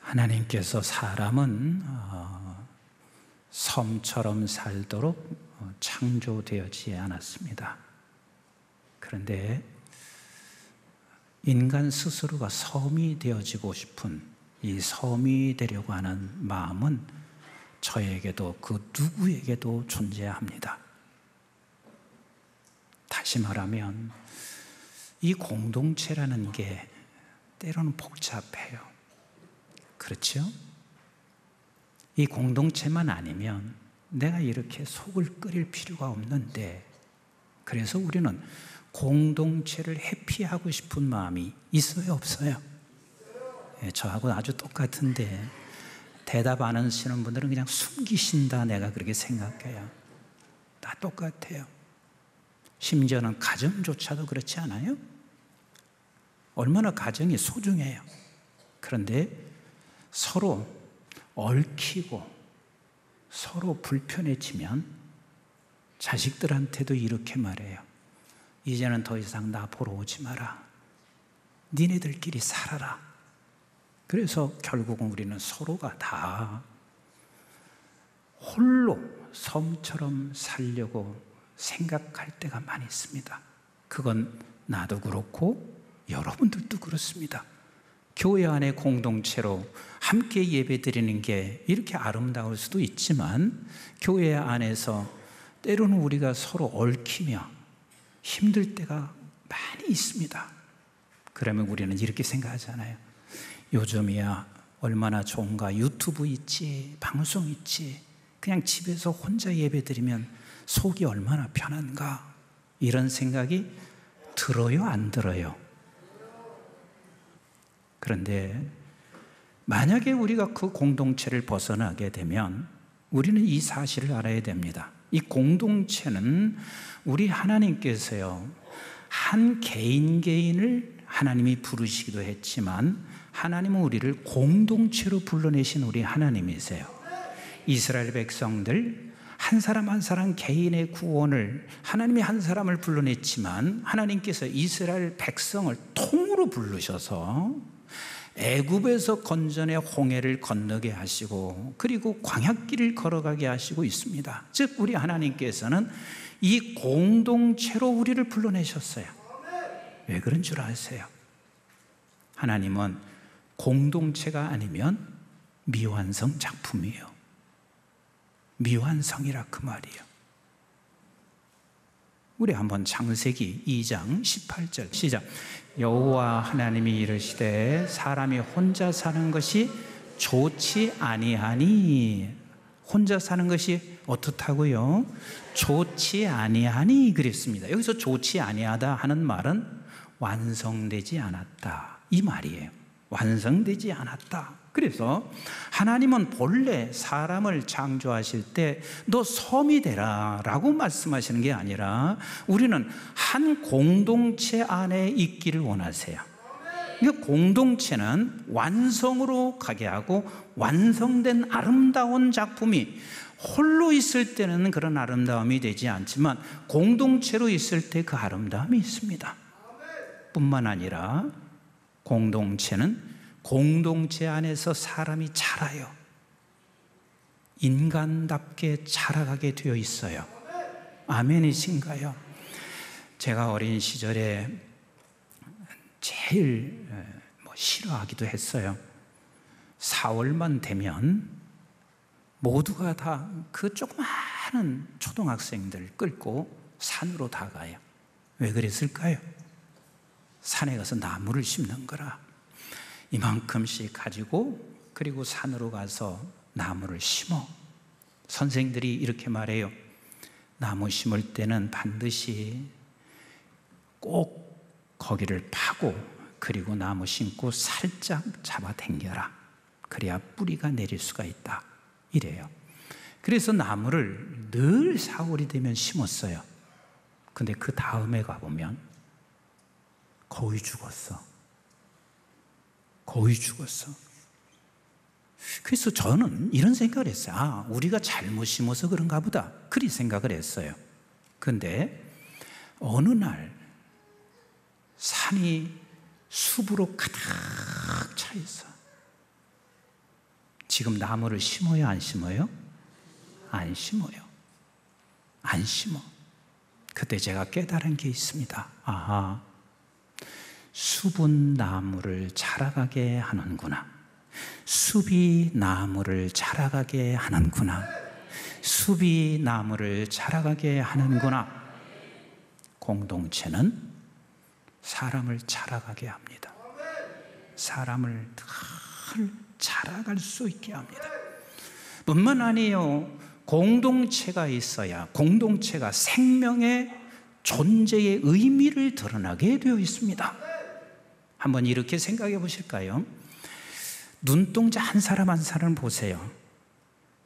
하나님께서 사람은 섬처럼 살도록 창조되어지지 않았습니다. 그런데 인간 스스로가 섬이 되어지고 싶은 이 섬이 되려고 하는 마음은 저에게도 그 누구에게도 존재합니다. 다시 말하면 이 공동체라는 게 때로는 복잡해요. 그렇죠? 이 공동체만 아니면 내가 이렇게 속을 끓일 필요가 없는데, 그래서 우리는 공동체를 회피하고 싶은 마음이 있어요, 없어요? 예, 저하고 아주 똑같은데 대답 안 하시는 분들은 그냥 숨기신다, 내가 그렇게 생각해요. 다 똑같아요. 심지어는 가정조차도 그렇지 않아요? 얼마나 가정이 소중해요. 그런데 서로 얽히고 서로 불편해지면 자식들한테도 이렇게 말해요. 이제는 더 이상 나 보러 오지 마라. 니네들끼리 살아라. 그래서 결국은 우리는 서로가 다 홀로 섬처럼 살려고 생각할 때가 많이 있습니다. 그건 나도 그렇고 여러분들도 그렇습니다. 교회 안의 공동체로 함께 예배드리는 게 이렇게 아름다울 수도 있지만, 교회 안에서 때로는 우리가 서로 얽히며 힘들 때가 많이 있습니다. 그러면 우리는 이렇게 생각하잖아요. 요즘이야 얼마나 좋은가, 유튜브 있지, 방송 있지, 그냥 집에서 혼자 예배드리면 속이 얼마나 편한가, 이런 생각이 들어요, 안 들어요? 그런데 만약에 우리가 그 공동체를 벗어나게 되면 우리는 이 사실을 알아야 됩니다. 이 공동체는 우리 하나님께서요, 한 개인을 하나님이 부르시기도 했지만 하나님은 우리를 공동체로 불러내신 우리 하나님이세요. 이스라엘 백성들 한 사람 한 사람 개인의 구원을 하나님이 한 사람을 불러냈지만, 하나님께서 이스라엘 백성을 통으로 부르셔서 애굽에서 건져내 홍해를 건너게 하시고, 그리고 광야길을 걸어가게 하시고 있습니다. 즉 우리 하나님께서는 이 공동체로 우리를 불러내셨어요. 왜 그런 줄 아세요? 하나님은 공동체가 아니면 미완성 작품이에요. 미완성이라 그 말이에요. 우리 한번 창세기 2장 18절 시작. 여호와 하나님이 이르시되 사람이 혼자 사는 것이 좋지 아니하니. 혼자 사는 것이 어떻다고요? 좋지 아니하니 그랬습니다. 여기서 좋지 아니하다 하는 말은 완성되지 않았다, 이 말이에요. 완성되지 않았다. 그래서 하나님은 본래 사람을 창조하실 때 너 섬이 되라 라고 말씀하시는 게 아니라 우리는 한 공동체 안에 있기를 원하세요. 그러니까 공동체는 완성으로 가게 하고, 완성된 아름다운 작품이 홀로 있을 때는 그런 아름다움이 되지 않지만 공동체로 있을 때 그 아름다움이 있습니다. 뿐만 아니라 공동체는 공동체 안에서 사람이 자라요. 인간답게 자라가게 되어 있어요. 아멘이신가요? 제가 어린 시절에 제일 싫어하기도 했어요. 4월만 되면 모두가 다 그 조그마한 초등학생들 끌고 산으로 다 가요. 왜 그랬을까요? 산에 가서 나무를 심는 거라. 이만큼씩 가지고 그리고 산으로 가서 나무를 심어. 선생들이 이렇게 말해요. 나무 심을 때는 반드시 꼭 거기를 파고 그리고 나무 심고 살짝 잡아당겨라. 그래야 뿌리가 내릴 수가 있다, 이래요. 그래서 나무를 늘 4월이 되면 심었어요. 근데 그 다음에 가보면 거의 죽었어. 거의 죽었어. 그래서 저는 이런 생각을 했어요. 아, 우리가 잘못 심어서 그런가 보다, 그리 생각을 했어요. 근데 어느 날 산이 숲으로 가득 차 있어. 지금 나무를 심어요, 안 심어요? 안 심어요. 안 심어. 그때 제가 깨달은 게 있습니다. 아하, 숲은 나무를 자라가게 하는구나. 숲이 나무를 자라가게 하는구나. 숲이 나무를 자라가게 하는구나. 공동체는 사람을 자라가게 합니다. 사람을 늘 자라갈 수 있게 합니다. 뿐만 아니에요. 공동체가 있어야 공동체가 생명의 존재의 의미를 드러나게 되어 있습니다. 한번 이렇게 생각해 보실까요? 눈동자 한 사람 한 사람 보세요.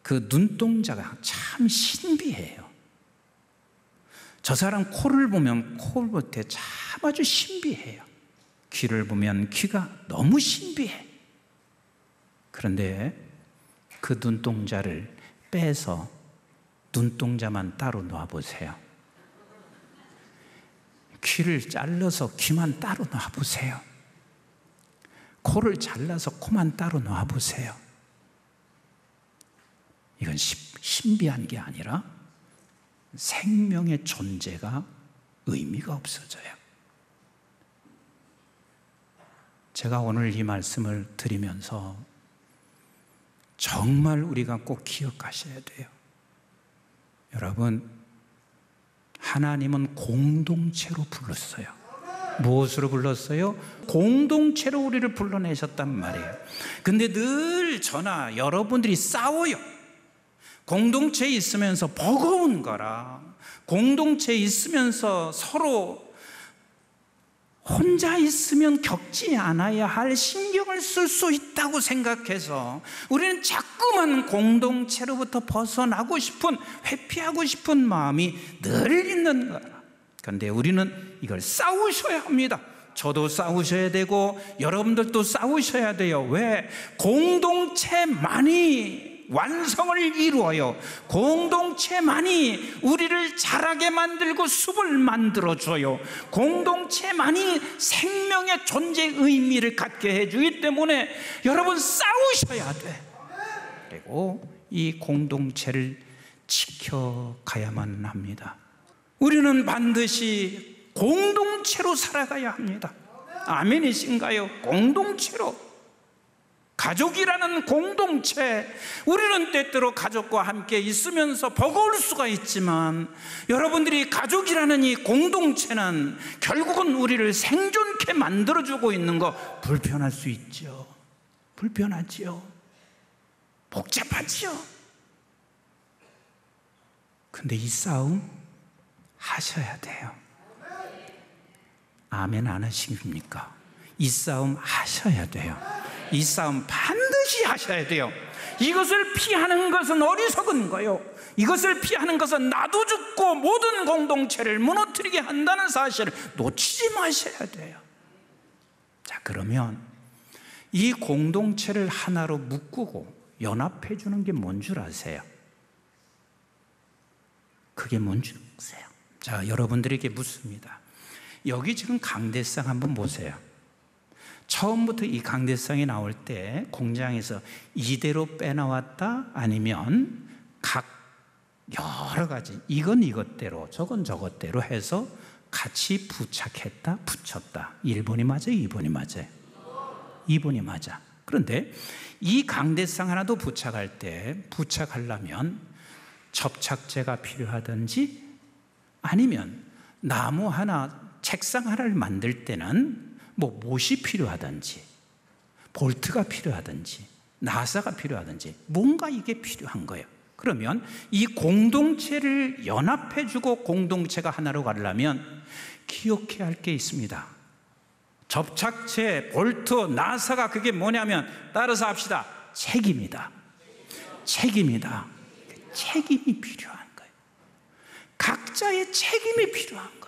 그 눈동자가 참 신비해요. 저 사람 코를 보면 코 볼 때 참 아주 신비해요. 귀를 보면 귀가 너무 신비해. 그런데 그 눈동자를 빼서 눈동자만 따로 놔보세요. 귀를 잘라서 귀만 따로 놔보세요. 코를 잘라서 코만 따로 놔보세요. 이건 신비한 게 아니라 생명의 존재가 의미가 없어져요. 제가 오늘 이 말씀을 드리면서 정말 우리가 꼭 기억하셔야 돼요. 여러분, 하나님은 공동체로 불렀어요. 무엇으로 불렀어요? 공동체로 우리를 불러내셨단 말이에요. 근데 늘 저나 여러분들이 싸워요. 공동체에 있으면서 버거운 거라, 공동체에 있으면서 서로 혼자 있으면 겪지 않아야 할 신경을 쓸 수 있다고 생각해서 우리는 자꾸만 공동체로부터 벗어나고 싶은, 회피하고 싶은 마음이 늘 있는 거라. 그런데 우리는 이걸 싸우셔야 합니다. 저도 싸우셔야 되고 여러분들도 싸우셔야 돼요. 왜? 공동체만이 완성을 이루어요. 공동체만이 우리를 자라게 만들고 숲을 만들어줘요. 공동체만이 생명의 존재의 의미를 갖게 해주기 때문에 여러분 싸우셔야 돼. 그리고 이 공동체를 지켜가야만 합니다. 우리는 반드시 공동체로 살아가야 합니다. 아멘이신가요? 공동체로. 가족이라는 공동체, 우리는 때때로 가족과 함께 있으면서 버거울 수가 있지만 여러분들이 가족이라는 이 공동체는 결국은 우리를 생존케 만들어주고 있는 거 불편할 수 있죠. 불편하지요. 복잡하지요. 근데 이 싸움 하셔야 돼요. 아멘 안 하십니까? 이 싸움 하셔야 돼요. 이 싸움 반드시 하셔야 돼요. 이것을 피하는 것은 어리석은 거요. 이것을 피하는 것은 나도 죽고 모든 공동체를 무너뜨리게 한다는 사실을 놓치지 마셔야 돼요. 자, 그러면 이 공동체를 하나로 묶고 연합해 주는 게 뭔 줄 아세요? 그게 뭔 줄 아세요? 자, 여러분들에게 묻습니다. 여기 지금 강대상 한번 보세요. 처음부터 이 강대상이 나올 때 공장에서 이대로 빼나왔다, 아니면 각 여러 가지, 이건 이것대로 저건 저것대로 해서 같이 부착했다, 붙였다. 1번이 맞아요? 2번이 맞아요? 2번이 맞아. 그런데 이 강대상 하나도 부착할 때, 부착하려면 접착제가 필요하든지 아니면 나무 하나, 책상 하나를 만들 때는 못이 필요하든지 볼트가 필요하든지 나사가 필요하든지 뭔가 이게 필요한 거예요. 그러면 이 공동체를 연합해주고 공동체가 하나로 가려면 기억해야 할 게 있습니다. 접착제, 볼트, 나사가 그게 뭐냐면 따라서 합시다. 책임이다. 책임이다. 책임이 필요한 거예요. 각자의 책임이 필요한 거예요.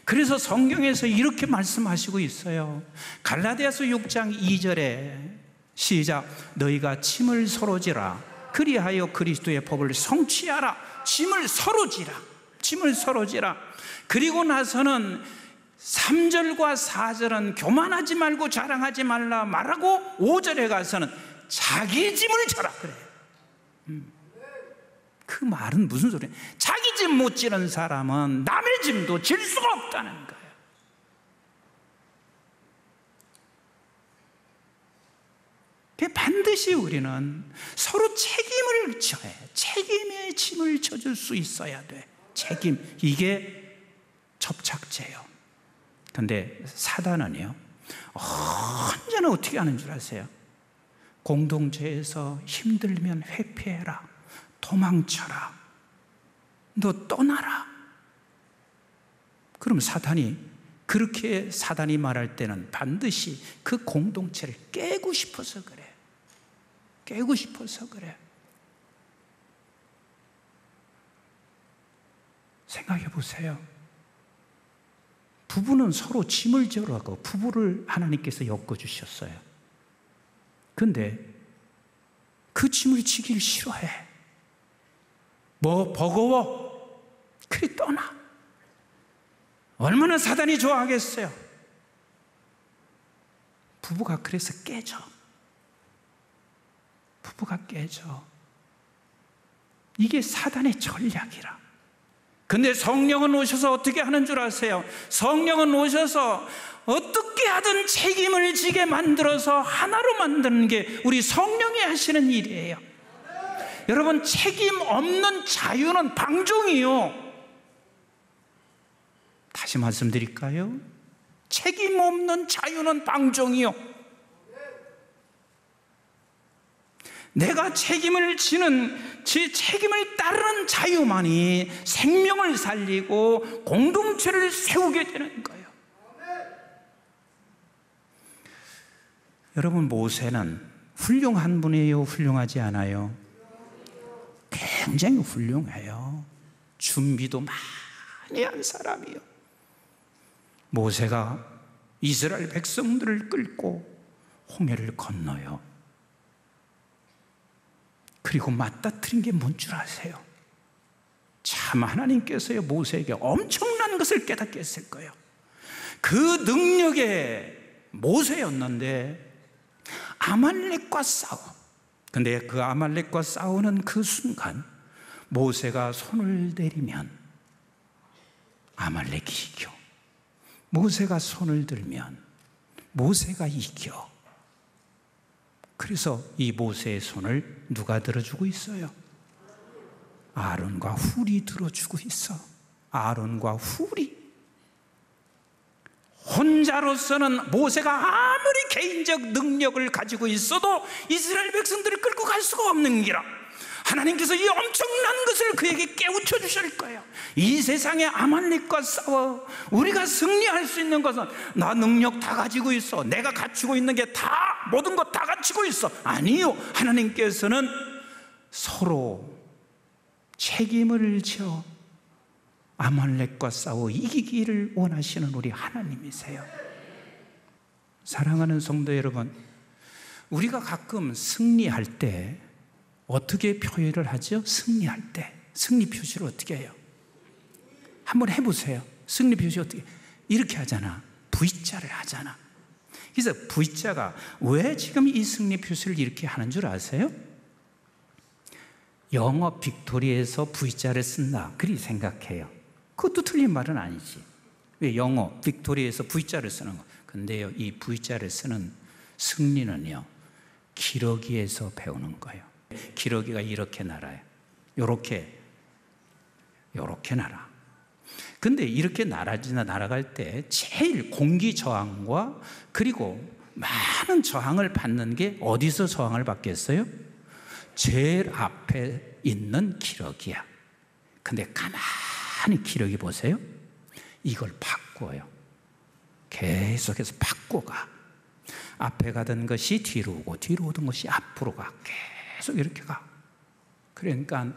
그래서 성경에서 이렇게 말씀하시고 있어요. 갈라디아서 6장 2절에 시작. 너희가 짐을 서로 지라. 그리하여 그리스도의 법을 성취하라. 짐을 서로 지라. 짐을 서로 지라. 그리고 나서는 3절과 4절은 교만하지 말고 자랑하지 말라 말하고 5절에 가서는 자기 짐을 져라 그래요. 그 말은 무슨 소리예요? 자기 짐 못 지는 사람은 남의 짐도 질 수가 없다는 거예요. 반드시 우리는 서로 책임을 져야 해요. 책임의 짐을 져줄 수 있어야 돼. 책임, 이게 접착제예요. 근데 사단은요, 언제나 어떻게 하는 줄 아세요? 공동체에서 힘들면 회피해라, 도망쳐라, 너 떠나라. 그럼 그렇게 사단이 말할 때는 반드시 그 공동체를 깨고 싶어서 그래. 깨고 싶어서 그래. 생각해 보세요. 부부는 서로 짐을 지으라고 부부를 하나님께서 엮어주셨어요. 근데 그 짐을 지길 싫어해. 뭐 버거워? 그리 떠나. 얼마나 사단이 좋아하겠어요. 부부가 그래서 깨져. 부부가 깨져. 이게 사단의 전략이라. 근데 성령은 오셔서 어떻게 하는 줄 아세요? 성령은 오셔서 어떻게 하든 책임을 지게 만들어서 하나로 만드는 게 우리 성령이 하시는 일이에요. 여러분, 책임 없는 자유는 방종이요. 다시 말씀드릴까요? 책임 없는 자유는 방종이요. 내가 책임을 지는, 제 책임을 따르는 자유만이 생명을 살리고 공동체를 세우게 되는 거예요. 여러분, 모세는 훌륭한 분이에요? 훌륭하지 않아요? 굉장히 훌륭해요. 준비도 많이 한 사람이요. 모세가 이스라엘 백성들을 끌고 홍해를 건너요. 그리고 맞닥뜨린 게 뭔 줄 아세요? 참 하나님께서요, 모세에게 엄청난 것을 깨닫게 했을 거예요. 그 능력의 모세였는데 아말렉과 싸워. 근데 그 아말렉과 싸우는 그 순간 모세가 손을 내리면 아말렉이 이겨. 모세가 손을 들면 모세가 이겨. 그래서 이 모세의 손을 누가 들어주고 있어요? 아론과 훌이 들어주고 있어. 아론과 훌이. 혼자로서는 모세가 아무리 개인적 능력을 가지고 있어도 이스라엘 백성들을 끌고 갈 수가 없는 기라. 하나님께서 이 엄청난 것을 그에게 깨우쳐 주실 거예요. 이 세상에 아말렉과 싸워 우리가 승리할 수 있는 것은 나 능력 다 가지고 있어, 내가 갖추고 있는 게 다, 모든 것 다 갖추고 있어. 아니요, 하나님께서는 서로 책임을 져 아말렉과 싸워 이기기를 원하시는 우리 하나님이세요. 사랑하는 성도 여러분, 우리가 가끔 승리할 때 어떻게 표현을 하죠? 승리할 때 승리 표시를 어떻게 해요? 한번 해보세요. 승리 표시 어떻게? 이렇게 하잖아. V자를 하잖아. 그래서 V자가 왜 지금 이 승리 표시를 이렇게 하는 줄 아세요? 영어 빅토리에서 V자를 쓴다 그리 생각해요. 그것도 틀린 말은 아니지. 왜 영어 빅토리에서 V자를 쓰는 거? 근데요, 이 V자를 쓰는 승리는요, 기러기에서 배우는 거예요. 기러기가 이렇게 날아요. 요렇게 날아. 근데 이렇게 날아갈 때 제일 공기 저항과 그리고 많은 저항을 받는 게 어디서 저항을 받겠어요? 제일 앞에 있는 기러기야. 근데 가만히 기러기 보세요. 이걸 바꿔요. 계속해서 바꿔가. 앞에 가던 것이 뒤로 오고 뒤로 오던 것이 앞으로 가. 계속 이렇게 가. 그러니까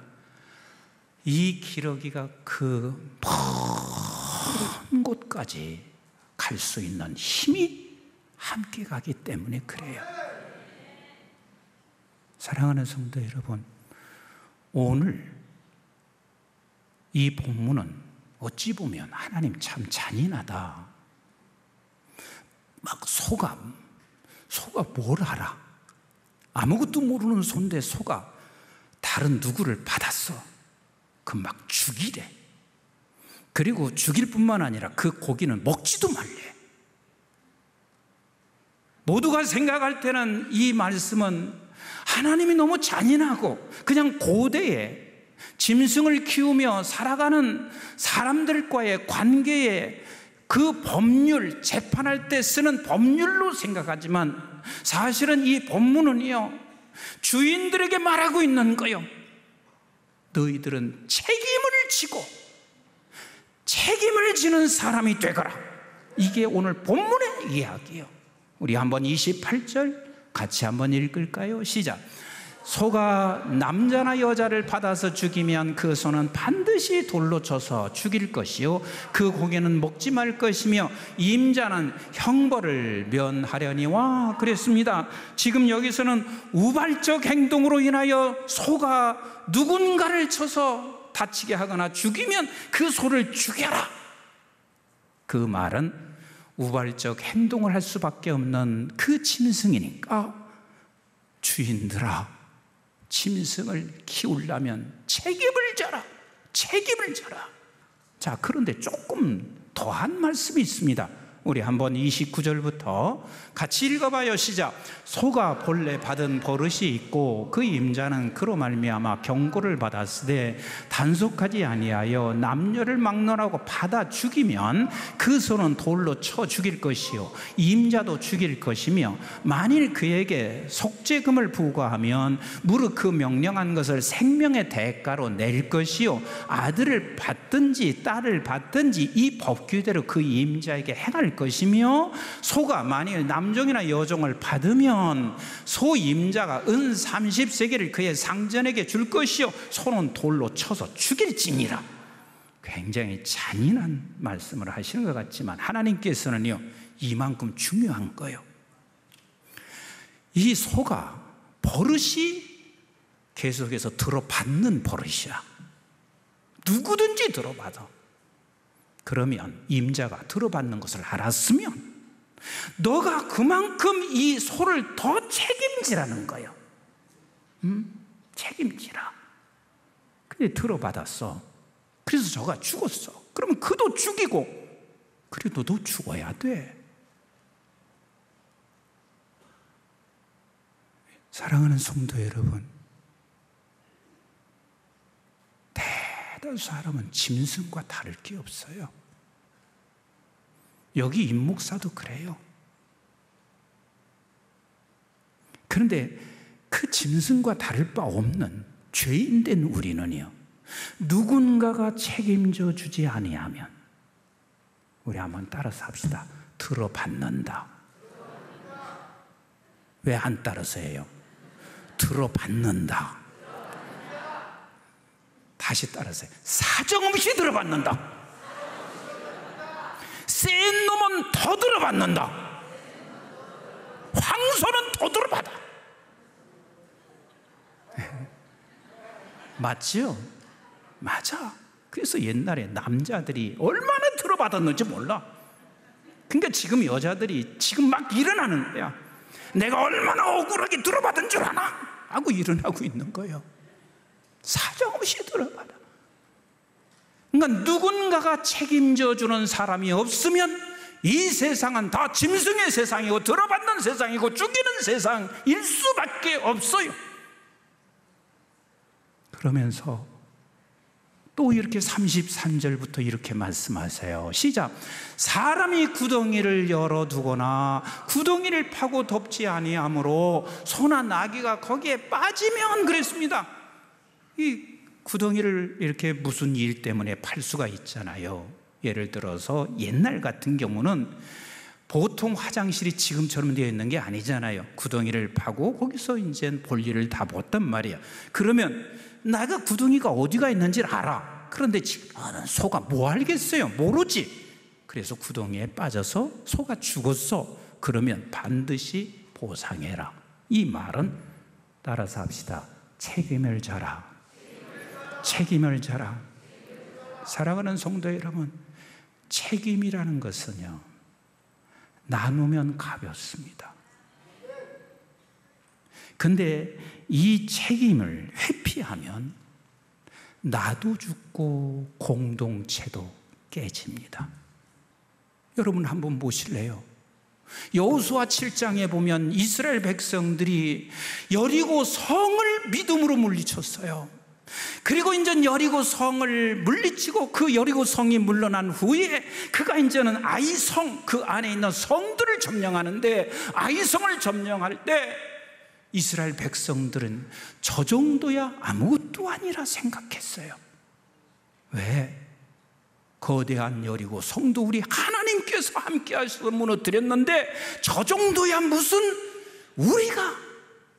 이 기러기가 그 먼 곳까지 갈 수 있는 힘이 함께 가기 때문에 그래요. 사랑하는 성도 여러분, 오늘 이 본문은 어찌 보면 하나님 참 잔인하다, 막 소가 뭘 알아? 아무것도 모르는 소인데 소가 다른 누구를 받았어. 그 막 죽이래. 그리고 죽일 뿐만 아니라 그 고기는 먹지도 말래. 모두가 생각할 때는 이 말씀은 하나님이 너무 잔인하고 그냥 고대에 짐승을 키우며 살아가는 사람들과의 관계에 그 법률, 재판할 때 쓰는 법률로 생각하지만 사실은 이 본문은요, 주인들에게 말하고 있는 거예요. 너희들은 책임을 지고 책임을 지는 사람이 되거라. 이게 오늘 본문의 이야기예요. 우리 한번 28절 같이 한번 읽을까요? 시작. 소가 남자나 여자를 받아서 죽이면 그 소는 반드시 돌로 쳐서 죽일 것이요 그 고기는 먹지 말 것이며 임자는 형벌을 면하려니와 그랬습니다. 지금 여기서는 우발적 행동으로 인하여 소가 누군가를 쳐서 다치게 하거나 죽이면 그 소를 죽여라. 그 말은 우발적 행동을 할 수밖에 없는 그 짐승이니까 주인들아, 짐승을 키우려면 책임을 져라. 책임을 져라. 자, 그런데 조금 더한 말씀이 있습니다. 우리 한번 29절부터 같이 읽어봐요. 시작. 소가 본래 받은 버릇이 있고 그 임자는 그로 말미암아 경고를 받았으되 단속하지 아니하여 남녀를 막론하고 받아 죽이면 그 소는 돌로 쳐 죽일 것이요 임자도 죽일 것이며 만일 그에게 속죄금을 부과하면 무릇 그 명령한 것을 생명의 대가로 낼 것이요 아들을 받든지 딸을 받든지 이 법규대로 그 임자에게 행할 것이며 소가 만일 남종이나 여종을 받으면 소 임자가 은 30세겔을 그의 상전에게 줄 것이요 소는 돌로 쳐서 죽일지니라. 굉장히 잔인한 말씀을 하시는 것 같지만 하나님께서는요 이만큼 중요한 거예요. 이 소가 버릇이 계속해서 들어받는 버릇이야. 누구든지 들어받아. 그러면 임자가 들어받는 것을 알았으면 너가 그만큼 이 소를 더 책임지라는 거예요. 책임지라. 근데 들어받았어. 그래서 저가 죽었어. 그러면 그도 죽이고 그래도 너도 죽어야 돼. 사랑하는 성도 여러분, 대다수 사람은 짐승과 다를 게 없어요. 여기 임 목사도 그래요. 그런데 그 짐승과 다를 바 없는 죄인된 우리는요, 누군가가 책임져 주지 아니하면, 우리 한번 따라서 합시다. 들어받는다. 왜 안 따라서 해요? 들어받는다. 다시 따라서 해요. 사정없이 들어받는다. 센 놈은 더 들어받는다. 황소는 더 들어받아. 맞죠? 맞아. 그래서 옛날에 남자들이 얼마나 들어받았는지 몰라. 그러니까 지금 여자들이 지금 막 일어나는 거야. 내가 얼마나 억울하게 들어받은 줄 아나? 하고 일어나고 있는 거예요. 사정없이 들어받아. 그러니까 누군가가 책임져 주는 사람이 없으면 이 세상은 다 짐승의 세상이고 들어받는 세상이고 죽이는 세상일 수밖에 없어요. 그러면서 또 이렇게 33절부터 이렇게 말씀하세요. 시작. 사람이 구덩이를 열어두거나 구덩이를 파고 덮지 아니하므로 소나 나귀가 거기에 빠지면 그랬습니다. 이 구덩이를 이렇게 무슨 일 때문에 팔 수가 있잖아요. 예를 들어서 옛날 같은 경우는 보통 화장실이 지금처럼 되어 있는 게 아니잖아요. 구덩이를 파고 거기서 이제 볼일을 다 봤단 말이야. 그러면 내가 구덩이가 어디가 있는지를 알아. 그런데 지금 소가 뭐 알겠어요? 모르지. 그래서 구덩이에 빠져서 소가 죽었어. 그러면 반드시 보상해라. 이 말은 따라서 합시다. 책임을 져라. 책임을 져라. 사랑하는 성도 여러분, 책임이라는 것은요, 나누면 가볍습니다. 근데 이 책임을 회피하면 나도 죽고 공동체도 깨집니다. 여러분 한번 보실래요? 여호수아 7장에 보면 이스라엘 백성들이 여리고 성을 믿음으로 물리쳤어요. 그리고 이제 여리고 성을 물리치고 그 여리고 성이 물러난 후에 그가 이제는 아이성, 그 안에 있는 성들을 점령하는데, 아이성을 점령할 때 이스라엘 백성들은 저 정도야 아무것도 아니라 생각했어요. 왜? 거대한 여리고 성도 우리 하나님께서 함께 하셔서 무너뜨렸는데 저 정도야 무슨 우리가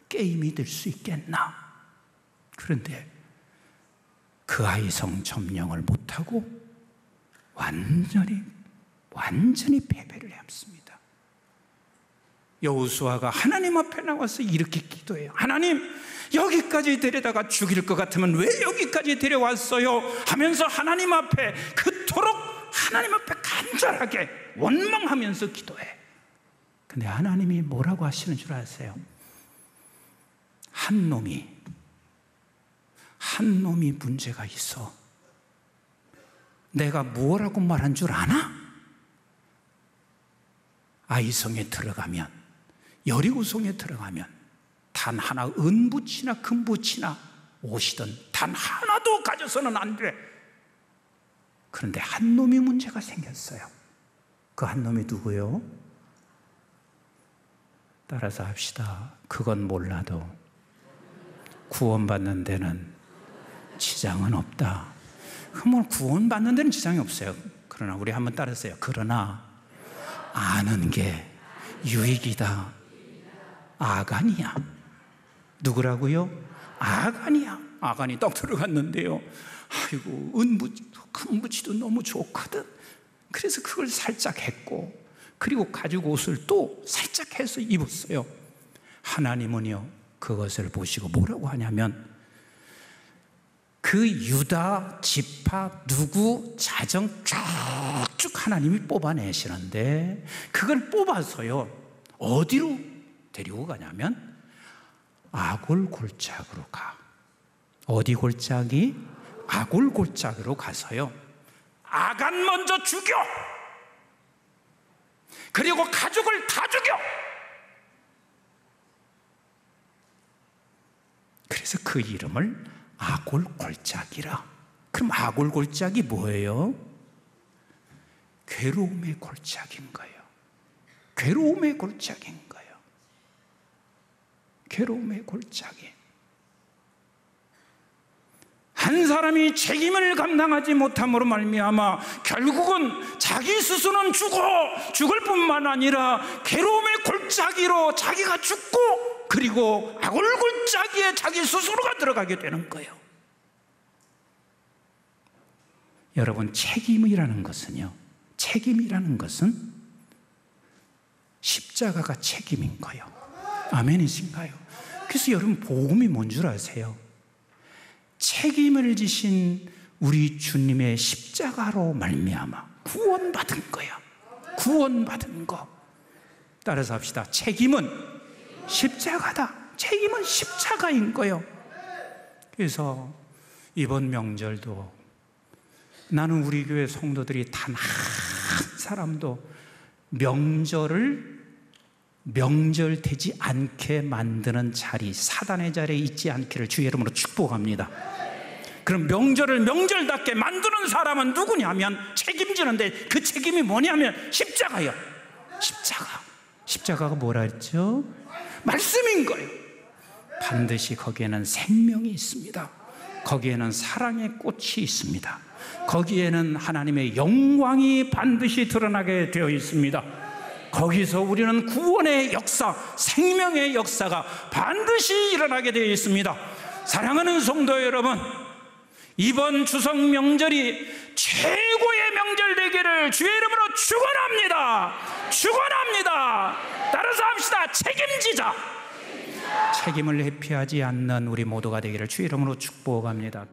게임이 될 수 있겠나? 그런데 그 아이성 점령을 못하고 완전히 패배를 했습니다. 여호수아가 하나님 앞에 나와서 이렇게 기도해요. 하나님, 여기까지 데려다가 죽일 것 같으면 왜 여기까지 데려왔어요? 하면서 하나님 앞에 그토록 하나님 앞에 간절하게 원망하면서 기도해. 근데 하나님이 뭐라고 하시는 줄 아세요? 한 놈이 문제가 있어. 내가 뭐라고 말한 줄 아나? 아이성에 들어가면, 여리고성에 들어가면 단 하나 은붙이나 금붙이나 옷이든 단 하나도 가져서는 안 돼. 그런데 한 놈이 문제가 생겼어요. 그 한 놈이 누구요? 따라서 합시다. 그건 몰라도 구원받는 데는 지장은 없다. 그럼 구원받는 데는 지장이 없어요. 그러나 우리 한번 따라서요. 그러나 아는 게 유익이다. 아간이야. 누구라고요? 아간이야. 아간이 딱 들어갔는데요, 아이고 은붙이도 금붙이도 너무 좋거든. 그래서 그걸 살짝 했고, 그리고 가죽 옷을 또 살짝 해서 입었어요. 하나님은요 그것을 보시고 뭐라고 하냐면, 그 유다 지파 누구 자정 쭉쭉 하나님이 뽑아내시는데, 그걸 뽑아서요 어디로 데리고 가냐면 아골 골짜기로 가. 어디 골짜기? 아골 골짜기로 가서요 아간 먼저 죽여. 그리고 가족을 다 죽여. 그래서 그 이름을 아골 골짜기라. 그럼 아골 골짜기 뭐예요? 괴로움의 골짜기인 거예요. 괴로움의 골짜기인 거예요. 괴로움의 골짜기. 한 사람이 책임을 감당하지 못함으로 말미암아 결국은 자기 스스로는 죽을 뿐만 아니라 괴로움의 골짜기로 자기가 죽고, 그리고 아골 골짜기에 자기 스스로가 들어가게 되는 거예요. 여러분, 책임이라는 것은 십자가가 책임인 거예요. 아멘이신가요? 그래서 여러분, 복음이 뭔 줄 아세요? 책임을 지신 우리 주님의 십자가로 말미암아 구원받은 거야. 구원받은 거. 따라서 합시다. 책임은 십자가다. 책임은 십자가인 거예요. 그래서 이번 명절도 나는 우리 교회 성도들이 단 한 사람도 명절되지 않게 만드는 자리, 사단의 자리에 있지 않기를 주의 이름으로 축복합니다. 그럼 명절을 명절답게 만드는 사람은 누구냐면, 책임지는데 그 책임이 뭐냐면 십자가요. 십자가가 뭐라 했죠? 말씀인 거예요. 반드시 거기에는 생명이 있습니다. 거기에는 사랑의 꽃이 있습니다. 거기에는 하나님의 영광이 반드시 드러나게 되어 있습니다. 거기서 우리는 구원의 역사, 생명의 역사가 반드시 일어나게 되어 있습니다. 사랑하는 성도 여러분, 이번 추석 명절이 최고의 명절 되기를 주의 이름으로 축원합니다. 따라서 합시다. 책임지자. 책임을 회피하지 않는 우리 모두가 되기를 주의 이름으로 축복합니다.